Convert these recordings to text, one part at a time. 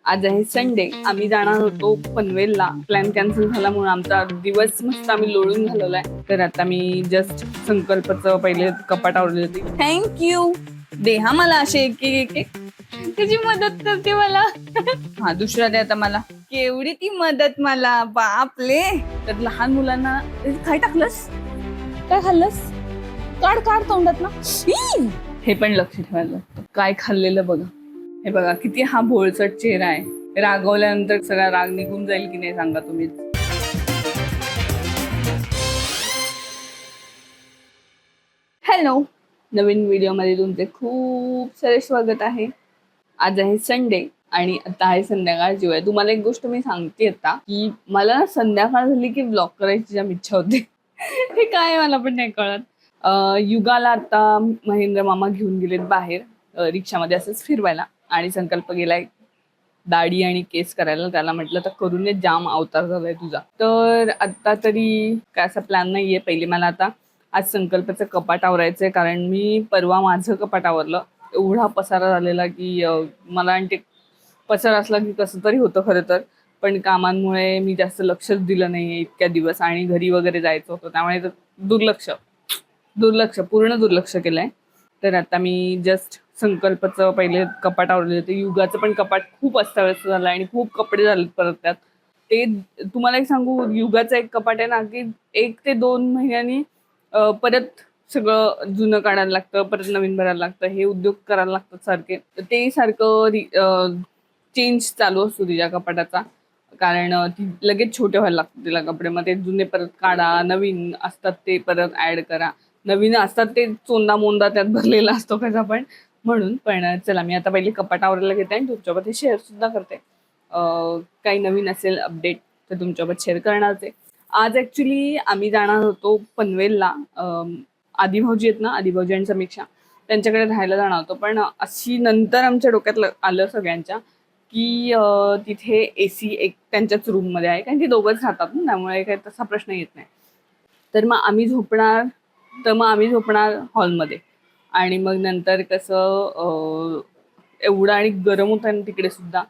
आज आहे संडे. आम्ही जाणार होतो पनवेलला. प्लॅन कॅन्सल झाल्यामुळे आमचा दिवस मस्त आम्ही लोळून घालवलाय. तर आता मी जस्ट संकल्पचं पहिले कपाट आवरले होते. थँक्यू. दे हा मला असे एक एक एक तुझी मदत करते मला. हा दुसरा दे आता मला. केवढी ती मदत मला बापले. तर लहान मुलांना काय टाकलंस, काय खाल्लंस, काढ काढ तोंडात ना. हे पण लक्ष ठेवायला लागतं काय खाल्लेलं बघा. हे बघा किती हा भोळसट चेहरा आहे. रागवल्यानंतर सगळा राग निघून जाईल की नाही सांगा तुम्हीच. हॅलो, नवीन व्हिडिओमध्ये तुमचे खूप सारे स्वागत आहे. आज आहे संडे आणि आता आहे संध्याकाळ. शिवाय तुम्हाला एक गोष्ट मी सांगते आता की मला संध्याकाळ झाली की व्लॉग करायची जाम इच्छा होते. हे काय मला पण नाही कळत. युगाला आता महेंद्र मामा घेऊन गेलेत बाहेर रिक्षामध्ये असंच फिरवायला. आणि संकल्प गेलाय दाढी आणि केस करायला. त्याला म्हटलं तर करून जाम अवतार झालाय तुझा. तर आता तरी काय असा प्लॅन नाहीये. पहिले मला आता आज संकल्पाचं कपाट आवरायचंय, कारण मी परवा माझं कपाट आवरलं. एवढा पसारा झालेला की मला आणि ते पसारा असला की कसं तरी होतं खरं तर. पण कामांमुळे मी जास्त लक्षच दिलं नाहीये इतक्या दिवस आणि घरी वगैरे जायचं होतं, त्यामुळे दुर्लक्ष दुर्लक्ष पूर्ण दुर्लक्ष केलंय. तर आता मी जस्ट संकल्पचं पहिले कपाट आवरले होते. युगाचं पण कपाट खूप अस्ताव्यस्त झालं आणि खूप कपडे झालेत परत त्यात. ते तुम्हाला एक सांगू, युगाचं एक कपाट आहे ना की 1 ते 2 महिन्यांनी परत सगळं जुनं काढायला लागतं, परत नवीन भरायला लागतं. हे उद्योग करायला लागतात सारखे. तर ते सारखं चेंज चालू असतो तिच्या कपाटाचा. कारण ती लगेच छोटे व्हायला लागतात तिला कपडे. मग ते जुने परत काढा, नवीन असतात ते परत ऍड करा. नवीन असतात ते चोंदा मोंदा त्यात भरलेला असतो कसा पण. म्हणून पण चला मी आता पहिले कपाट आवरायला घेते आणि तुमच्याबरोबर शेअर सुद्धा करते. काही नवीन असेल अपडेट तर तुमच्याबरोबर शेअर करणारच आहे. आज ऍक्च्युली आम्ही जाणार होतो पनवेलला. आदी भाऊजी आहेत ना, आदी भाऊजी आणि समीक्षा, त्यांच्याकडे राहायला जाणार होतो. पण अशी नंतर आमच्या डोक्यात आलं सगळ्यांच्या की तिथे AC एक त्यांच्याच रूममध्ये आहे, कारण की दोघंच राहतात ना, त्यामुळे काही तसा प्रश्न येत नाही. तर मग आम्ही झोपणार हॉलमध्ये. आणि मग नंतर कसं एवढं आणि गरम होतं ना तिकडे सुद्धा.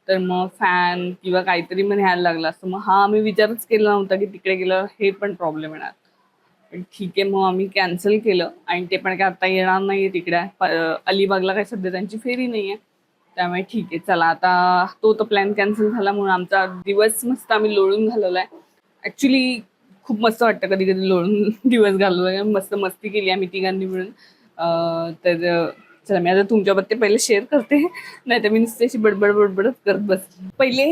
तर मग फॅन किंवा काहीतरी मग न्यायला लागला असतं. मग हा आम्ही विचारच केला नव्हता की तिकडे गेलं हे पण प्रॉब्लेम येणार. पण ठीक आहे, मग आम्ही कॅन्सल केलं. आणि ते पण काय आता येणार नाहीये तिकडे. अलिबागला काय सध्या त्यांची फेरी नाहीये. त्यामुळे ठीक आहे चला, आता तो प्लॅन कॅन्सल झाल्यामुळे आमचा दिवस मस्त आम्ही लोळून घालवलाय. ऍक्च्युली खूप मस्त वाटतं कधी कधी लोळून दिवस घालवलाय. मस्त मस्ती केली आम्ही तिघांनी मिळून. तर चला मी आता तुमच्याबद्दल पहिले शेअर करते. नाही तर मी नुसती अशी बडबड बडबडच करत बसते. पहिले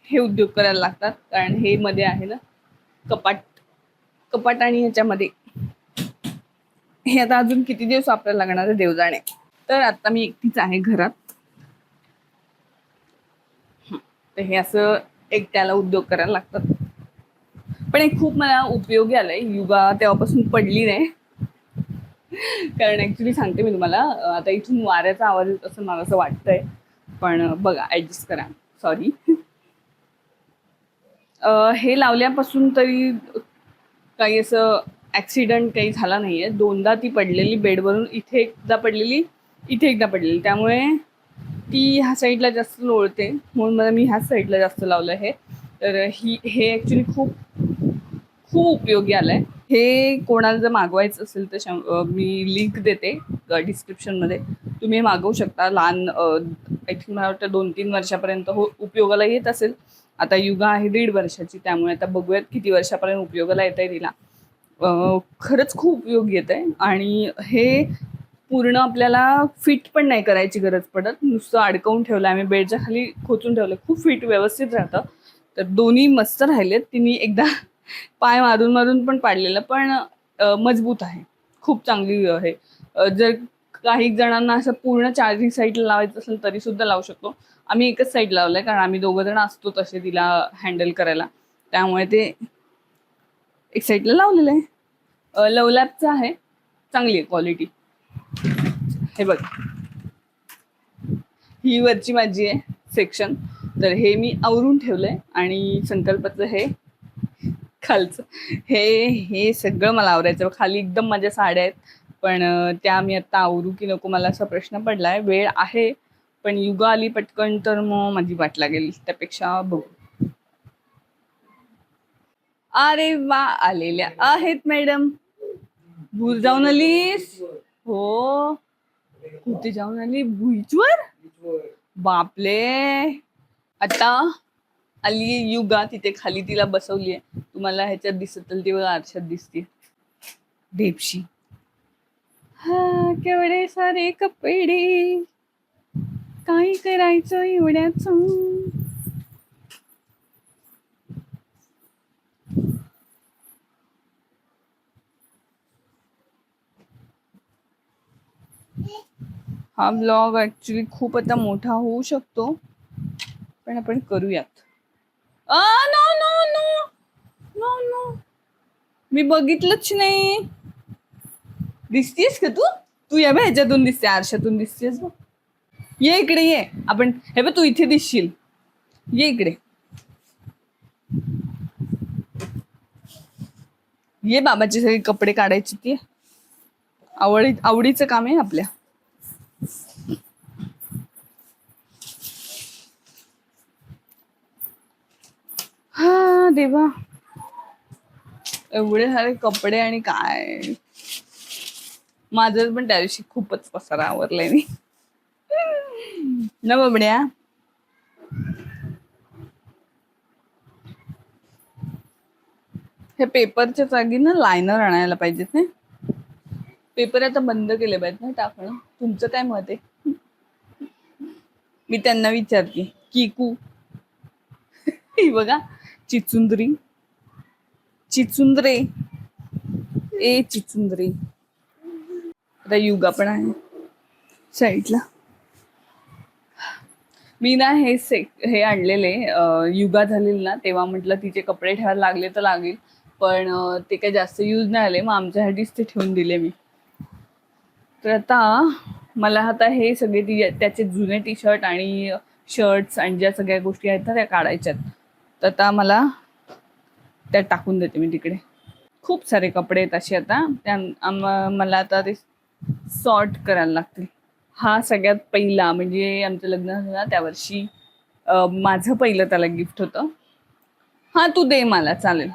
हे उद्योग करायला लागतात, कारण हे मध्ये आहे ना कपाट आणि ह्याच्यामध्ये हे आता अजून किती दिवस आपल्याला लागणार आहे देव जाणे. तर आता मी एकटीच आहे घरात. तर हे असं एकट्याला उद्योग करायला लागतात. पण हे खूप मला उपयोगी आलंय. युगा तेव्हापासून पडली नाही. कारण ऍक्च्युली सांगते मी तुम्हाला, आता इथून वाऱ्याचा आवाज येत असं मला असं वाटतंय. पण बघा ऍडजस्ट करा, सॉरी. हे लावल्यापासून तरी काही असं ऍक्सिडेंट काही झाला नाहीये. 2दा ती पडलेली बेडवरून, इथे एकदा पडलेली, इथे एकदा पडलेली. त्यामुळे ती ह्या साईडला जास्त लोळते, म्हणून मला मी ह्याच साईडला जास्त लावलं हे. तर हे ऍक्च्युली खूप खूप उपयोगी आलंय. हे कोणाला जर मागवायचं असेल तर मी लिंक देते डिस्क्रिप्शनमध्ये. तुम्ही मागवू शकता. लहान आय थिंक मला वाटतं 2-3 वर्षापर्यंत उपयोगाला येत असेल. आता युगा आहे 1.5 वर्षाची, त्यामुळे आता बघूयात किती वर्षापर्यंत उपयोगाला येत आहे तिला. खरंच खूप उपयोगी येत आहे. आणि हे पूर्ण आपल्याला फिट पण नाही करायची गरज पडत. नुसतं अडकवून ठेवलं आम्ही, बेडच्या खाली खोचून ठेवलं. खूप फिट व्यवस्थित राहतं. तर दोन्ही मस्त राहिलेत. तिने एकदा पाय मारून मारून पण पाडलेलं, पण मजबूत आहे. खूप चांगली आहे. जर काही जणांना असं पूर्ण चार्जिंग साईडला लावायचं असेल तरी सुद्धा लावू शकतो. आम्ही एकच साईड लावलंय, कारण आम्ही 2 जण असतो तसे तिला हँडल करायला. त्यामुळे ते एक साईडला लावलेलं आहे. लवलॅबचं आहे, चांगली आहे क्वालिटी. हे बघ, ही वरची माझी आहे सेक्शन. तर हे मी आवरून ठेवलंय. आणि संकल्पाचं हे खालचं हे सगळं मला आवरायचं. खाली एकदम माझ्या साड्या आहेत, पण त्या मी आता आवरू की नको मला असा प्रश्न पडलाय. वेळ आहे पण युगा आली पटकन तर मग माझी वाट लागेल. त्यापेक्षा बघू. अरे वा, आलेल्या आहेत मॅडम. भूर जाऊन आलीस? हो. कुठे जाऊन आली? बीचवर? बापले. आता आली युगा, तिथे खाली तिला बसवलीये. तुम्हाला ह्याच्यात दिसत ती बघा, आरशात दिसते ढेपशी. हा, केवढे सारे कपडे, काय करायचं एवढ्याच. हा ब्लॉग ऍक्च्युली खूप आता मोठा होऊ शकतो, पण आपण करूयात. No no no no no, मी बघितलंच नाही. दिसतीयस का तू? तू या बा, ह्याच्यातून दिसते, आरशातून दिसतेस बघ. ये इकडे ये. आपण हे बघ, तू इथे दिसशील. ये इकडे ये. बाबाचे सगळे कपडे काढायचे, ती आवडीचं काम आहे आपल्या. हा देवा, एवढे सारे कपडे आणि काय. माझं पण त्या दिवशी खूपच पसारा आवरलाय मी ना बाबड्या. हे पेपरच्या जागी ना लायनर आणायला पाहिजेत ना. पेपर आता बंद केले पाहिजेत ना टाकणं. तुमचं काय मत आहे? मी त्यांना विचारते. किकू ही बघा, चिचुंद्री, चिचुंद्रे, ए चिचुंद्रे. आता युगा पण आहे साईडला. मी ना हे आणलेले, युगा झालेली ना तेव्हा म्हटलं तिचे कपडे ठेवायला लागले तर लागेल, पण ते काही जास्त यूज नाही आले, मग आमच्यासाठीच ते ठेवून दिले मी. तर आता मला आता हे सगळे त्याचे जुने टी शर्ट आणि शर्ट्स आणि ज्या सगळ्या गोष्टी आहेत ना त्या काढायच्यात. तर आता मला त्यात टाकून देते मी तिकडे. खूप सारे कपडे आहेत असे आता. मला आता ते सॉर्ट करायला लागतील. हा सगळ्यात पहिला, म्हणजे आमचं लग्न झालं ना त्या वर्षी माझं पहिलं त्याला गिफ्ट होतं. हा तू दे मला, चालेल.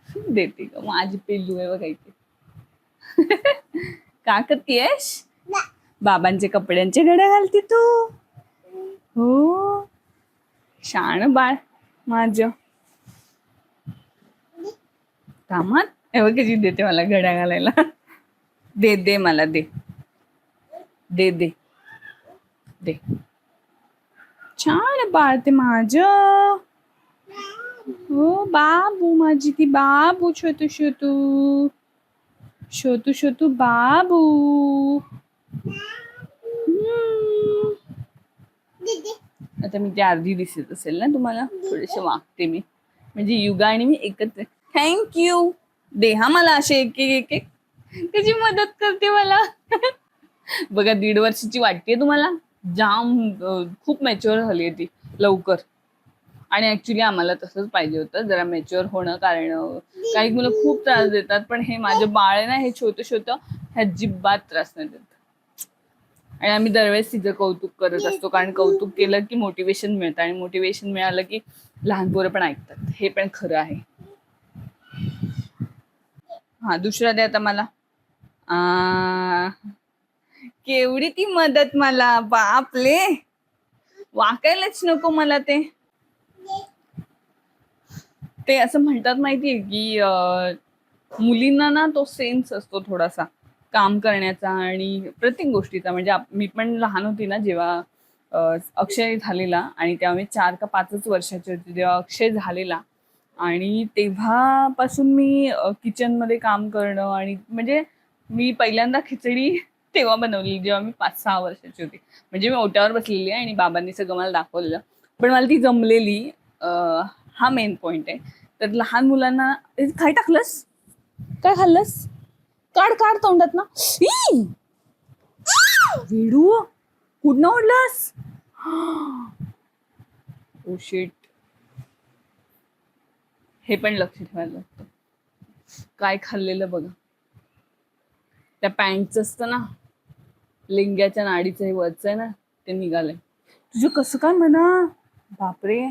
देते का? माझी पेल्लू आहे बघा इथे. का करतेस? बाबांचे कपड्यांचे घड्या घालते तू? हो, शाण बाळ माझ. कामात कशी देते मला घड्या घालायला. दे दे मला, दे दे दे दे. छान बाळ ते माझ. हो बाबू, माझी ती बाबू, छोटू छोटू छोटू छोटू बाबू. आता मी ती अर्धी दिसत असेल ना तुम्हाला, थोडेसे वागते मी, म्हणजे युगा आणि मी एकत्र. थँक्यू. दे हा मला असे एक एक एक. त्याची मदत करते मला. बघा, 1.5 वर्षाची वाटते तुम्हाला. जाम खूप मॅच्युअर झाली ती लवकर. आणि ऍक्च्युली आम्हाला तसंच पाहिजे होतं, जरा मॅच्युअर होणं, कारण काही मुलं खूप त्रास देतात, पण हे माझं बाळ आहे ना, हे छोटं छोटं, अजिबात त्रास नाही देत. आणि आम्ही दरवेळेस तिचं कौतुक करत असतो, कारण कौतुक केलं की मोटिवेशन मिळतं, आणि मोटिवेशन मिळालं की लहान पोरं पण ऐकतात. हे पण खरं आहे. हा, दुसरा दे आता मला. केवढी ती मदत मला, बापले. वाकायलाच नको मला ते. ते असं म्हणतात माहितीये की मुलींना ना तो सेन्स असतो थोडासा काम करण्याचा आणि प्रत्येक गोष्टीचा. म्हणजे मी पण लहान होती ना जेव्हा अक्षय झालेला, आणि तेव्हा मी 4 का 5 वर्षाची होती जेव्हा अक्षय झालेला, आणि तेव्हापासून मी किचनमध्ये काम करणं, आणि म्हणजे मी पहिल्यांदा खिचडी तेव्हा बनवलेली जेव्हा मी 5-6 वर्षाची होती. म्हणजे मी ओट्यावर बसलेली आहे आणि बाबांनी सगळं मला दाखवलेलं, पण मला ती जमलेली. हा मेन पॉइंट आहे. तर लहान मुलांना. काय टाकलंस? काय खाल्लंस? काढ काढ तोंडात ना. वेडू, कुठनं ओढलास? Oh shit. हे पण लक्ष ठेवायला लागतं. काय खाल्लेलं बघा. त्या पॅन्टच असतं ना, लिंग्याच्या नाडीचं हे वरचं आहे ना ते निघालंय. तुझं कसं काय म्हणा, बापरे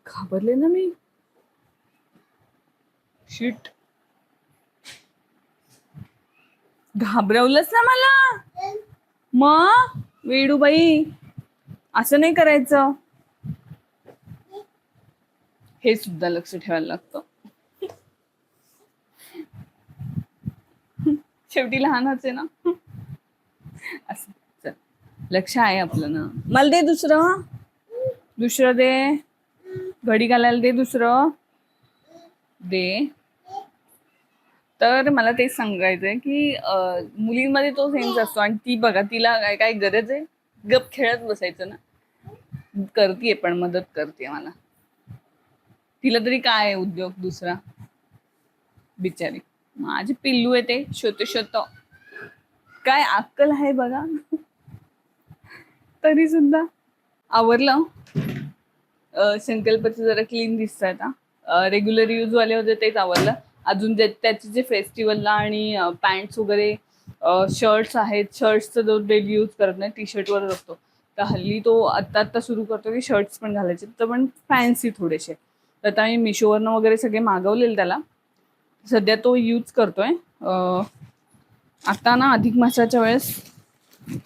घाबरले ना मी. शिट, घाबरवलंच ना मला. मग वेडूबाई असं नाही करायचं. हे सुद्धा लक्ष ठेवायला लागतं. शेवटी लहानच आहे ना. असं चल, लक्ष आहे आपलं ना. मला दे दुसरं, दुसरं दे, घडी घालायला दे, दुसरं दे. तर मला तेच सांगायचंय की मुलींमध्ये तो सेन्स असतो आणि ती बघा, तिला काय गरज आहे गप खेळत बसायचं ना. करतीये पण मदत करते मला. तिला तरी काय उद्योग दुसरा, बिचारी. माझे पिल्लू आहे ते शोत काय अक्कल आहे बघा. तरी सुद्धा आवरलं. संकल्पचं जरा क्लीन दिसत आता. रेग्युलर यूज वाले होते तेच आवरलं. अजून त्याचे जे फेस्टिवलला आणि पॅन्ट्स वगैरे शर्ट्स आहेत, शर्ट्सचा जो डेली यूज करत नाही, टी शर्टवरच असतो. तर हल्ली तो आत्ता सुरू करतो की शर्ट्स पण घालायचे, तर पण फॅन्सी थोडेसे. तर आता मी मिशोवरनं वगैरे सगळे मागवलेले त्याला. सध्या तो यूज करतोय. आता ना अधिक मासाच्या वेळेस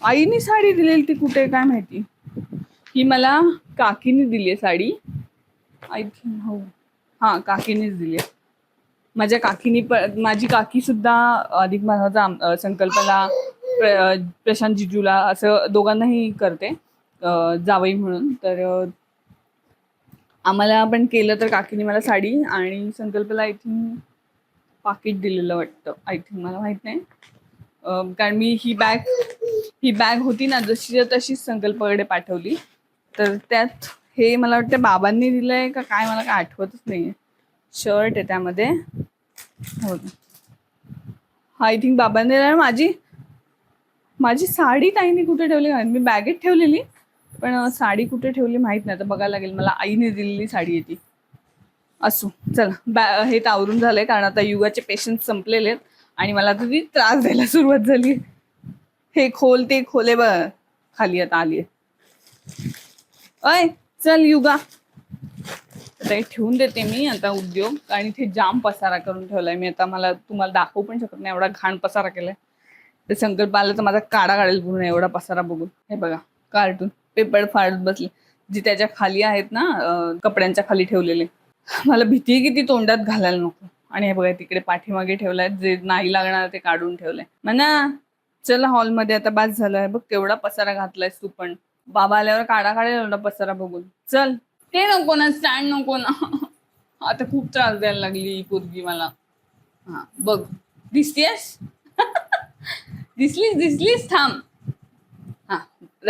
आईने साडी दिलेली, ती कुठे काय माहिती. ही मला काकीने दिली आहे साडी, आय थिंक. हो हां, काकीनेच दिली आहे. माझ्या काकीनी माझी काकी सुद्धा अधिक मासाचा संकल्पना प्रशांत जिजूला असं दोघांनाही करते जावई म्हणून. तर आम्हाला पण केलं तर काकीने मला साडी आणि संकल्पला आय थिंक पाकिट दिलेलं वाटतं, आय थिंक, मला माहित नाही. कारण मी ही बॅग होती ना जशी तशीच संकल्पाकडे पाठवली. तर त्यात हे मला वाटतं बाबांनी दिलंय का काय, मला काय आठवतच नाहीये. शर्ट आहे त्यामध्ये. हो, आय थिंक बाबांनी दिलं. माझी साडी ताईने कुठे ठेवली, मी बॅगेत ठेवलेली, पण साडी कुठे ठेवली माहित नाही. तर बघायला लागेल. मला आईने दिलेली साडी आहे ती. असो, चला हे तर आवरून झालंय, कारण आता युगाचे पेशंट संपलेले आहेत आणि मला आता ती त्रास द्यायला सुरुवात झाली. हे खोल ते खोले बघ, खाली आता आलीये. अय चल युगा, आता हे ठेवून देते मी आता उद्योग. आणि इथे जाम पसारा करून ठेवलाय मी. आता मला तुम्हाला दाखवू पण शकत नाही, एवढा घाण पसारा केलाय. ते संकल्प आलं तर माझा काढा काढेल पूर्ण एवढा पसारा बघून. हे बघा, कार्टून पेपर फाडत बसले, जे त्याच्या खाली आहेत ना, कपड्यांच्या खाली ठेवलेले. मला भीती आहे की ती तोंडात घालायला नको. आणि हे बघा, तिकडे पाठीमागे ठेवलाय, जे नाही लागणार ते काढून ठेवलंय. म्हणा चला हॉलमध्ये, आता बास झालाय. बघ केवढा पसारा घातलायस तू पण. बाबा आल्यावर काढा काढेल एवढा पसारा बघून. चल, ते नको ना, स्टँड नको ना. आता खूप त्रास द्यायला लागली पोरगी मला. हा बघ, दिसतीयस. दिसलीस, थांब. हा,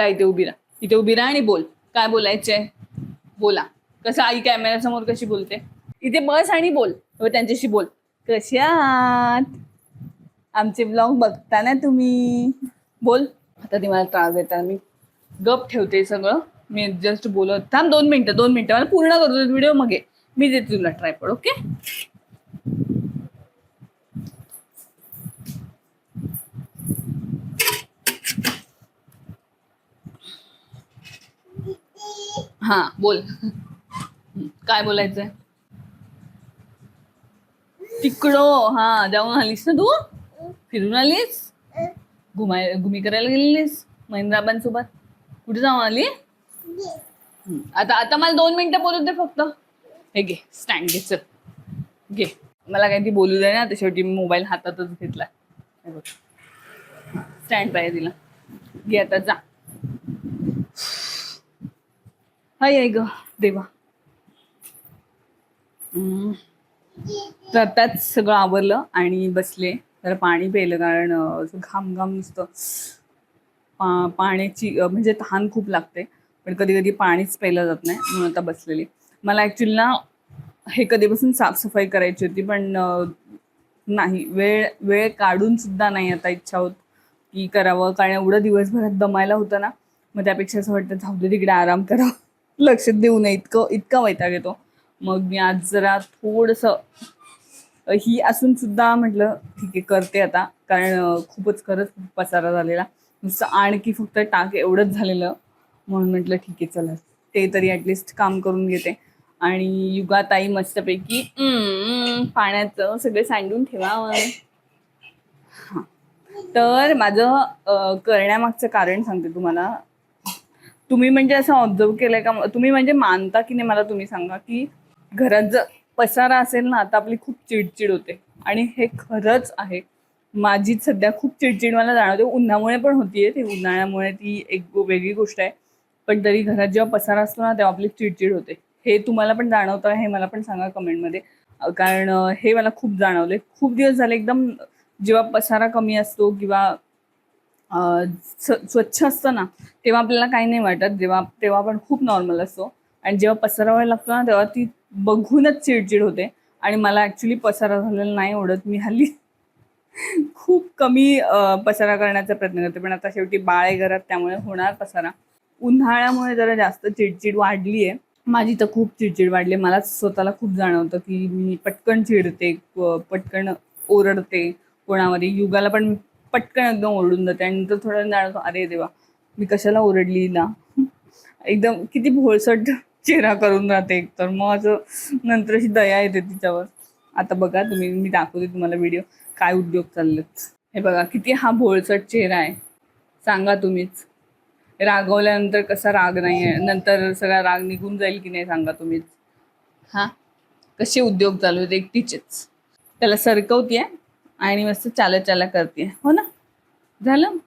इथे उभी राहा, इथे उभी राहा आणि बोल. काय बोलायचंय बोला. कसं आई कॅमेऱ्यासमोर कशी बोलते, इथे बस आणि बोल. त्यांच्याशी बोल. कशी आहात, आमचे ब्लॉग बघता ना तुम्ही, बोल. आता ती मला त्रास देतात, मी गप ठेवते सगळं. मी जस्ट बोलत थांब. 2 मिनिटं मला पूर्ण करतो व्हिडिओ, मग मी देते तुला ट्रायपॉड. ओके. हा बोल, काय बोलायचंय. तिकडं हा जाऊन आलीस ना तू, फिरून आलीस, घुमी करायला गेलेलीस महेंद्राबांसोबत. कुठे जाऊन आली. आता मला 2 मिनिटं बोलू दे फक्त. हे घे स्टँड, घे चल घे. मला काही ती बोलू दे ना, तर शेवटी मी मोबाईल हातातच घेतलाय. स्टँड पाहिजे तिला, घे आता जा. हाय ग देवा. तर आताच सगळं आवरलं आणि बसले. तर पाणी प्यायलं, कारण घाम नुसतं. पाण्याची म्हणजे तहान खूप लागते, पण कधी कधी पाणीच प्यायलं जात नाही, म्हणून आता बसलेली. मला ॲक्च्युली ना हे कधीपासून साफसफाई करायची होती, पण नाही, वेळ काढून सुद्धा नाही आता इच्छा होत की करावं. कारण एवढं दिवसभरात दमायला होतं ना, मग त्यापेक्षा असं वाटतं जाऊ दे तिकडे, आराम करावं, लक्ष देऊ नये. इतका वैताग येतो. मग मी आज जरा थोडंसं ही असून सुद्धा म्हटलं ठीक आहे करते आता, कारण खूपच खरंच पसारा झालेला. नुसतं आणखी फक्त टाक एवढंच झालेलं, म्हणून म्हटलं ठीक आहे चला ते तरी ॲटलिस्ट काम करून घेते. आणि युगाताई मस्तपैकी पाण्याचं सगळं सांडून ठेवावं. हां, तर माझं करण्यामागचं कारण सांगते तुम्हाला. तुम्ही म्हणजे असं ऑब्झर्व केलंय का, तुम्ही म्हणजे मानता की नाही मला तुम्ही सांगा, की घरात जर पसारा असेल ना तर आपली खूप चिडचिड होते. आणि हे खरंच आहे. माझी सध्या खूप चिडचिड मला जाणवते. उन्हामुळे पण होतीये, ते उन्हाळ्यामुळे ती एक वेगळी गोष्ट आहे. पण तरी घरात जेव्हा पसारा असतो ना तेव्हा आपली चिडचिड होते. हे तुम्हाला पण जाणवतं, हे मला पण सांगा कमेंटमध्ये. कारण हे मला खूप जाणवले. खूप दिवस झाले एकदम जेव्हा पसारा कमी असतो किंवा स्वच्छ असतं ना तेव्हा आपल्याला काही नाही वाटत, तेव्हा आपण खूप नॉर्मल असतो. आणि जेव्हा पसारा व्हायला लागतो ना तेव्हा ती बघूनच चिडचिड होते. आणि मला ॲक्च्युली पसारा झालेला नाही आवडत. मी हल्ली खूप कमी पसारा करण्याचा प्रयत्न करते. पण आता शेवटी बाळ आहे घरात त्यामुळे होणार पसारा. उन्हाळ्यामुळे जरा जास्त चिडचिड वाढली आहे माझी. तर खूप चिडचिड वाढली आहे. मलाच स्वतःला खूप जाणवतं की मी पटकन चिडते, पटकन ओरडते कोणावर. युगाला पण पटकन एकदम ओरडून जाते. आणि नंतर थोडं जाणवतं अरे देवा मी कशाला ओरडली ना. एकदम किती भोळसट चेहरा करून राहते एकतर. मग असं नंतर अशी दया येते तिच्यावर. आता बघा तुम्ही, मी दाखवते तुम्हाला व्हिडिओ काय उद्योग चाललेत. हे बघा किती हा भोळसट चेहरा आहे. सांगा तुम्हीच. रागवल्यानंतर कसा राग नाही आहे, नंतर सगळा राग निघून जाईल की नाही सांगा तुम्हीच. हा, कसे उद्योग चालू आहेत एकटीचेच. त्याला सरकवतीये आणि मस्त चालत चालत करते. हो ना, झालं.